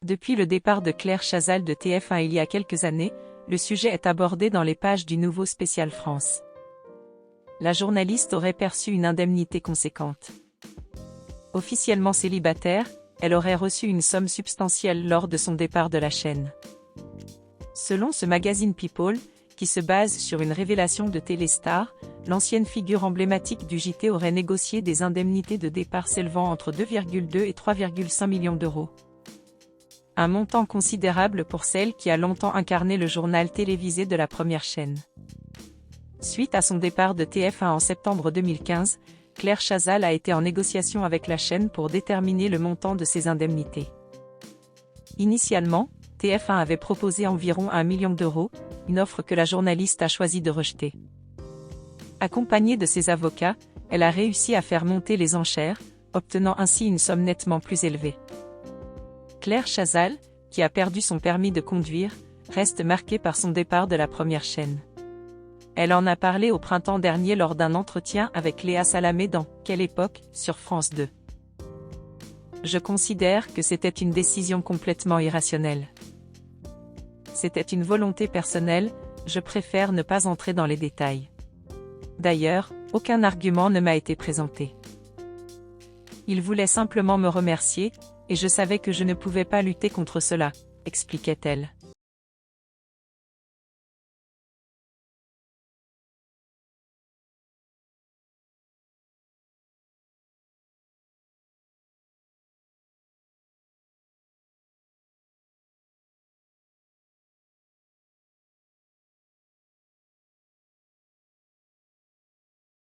Depuis le départ de Claire Chazal de TF1 il y a quelques années, le sujet est abordé dans les pages du nouveau Spécial France. La journaliste aurait perçu une indemnité conséquente. Officiellement célibataire, elle aurait reçu une somme substantielle lors de son départ de la chaîne. Selon ce magazine People, qui se base sur une révélation de Téléstar, l'ancienne figure emblématique du JT aurait négocié des indemnités de départ s'élevant entre 2,2 et 3,5 millions d'euros. Un montant considérable pour celle qui a longtemps incarné le journal télévisé de la première chaîne. Suite à son départ de TF1 en septembre 2015, Claire Chazal a été en négociation avec la chaîne pour déterminer le montant de ses indemnités. Initialement, TF1 avait proposé environ 1 million d'euros, une offre que la journaliste a choisi de rejeter. Accompagnée de ses avocats, elle a réussi à faire monter les enchères, obtenant ainsi une somme nettement plus élevée. Claire Chazal, qui a perdu son permis de conduire, reste marquée par son départ de la première chaîne. Elle en a parlé au printemps dernier lors d'un entretien avec Léa Salamé dans « Quelle époque ?», sur France 2. Je considère que c'était une décision complètement irrationnelle. C'était une volonté personnelle, je préfère ne pas entrer dans les détails. D'ailleurs, aucun argument ne m'a été présenté. Il voulait simplement me remercier, et je savais que je ne pouvais pas lutter contre cela, expliquait-elle.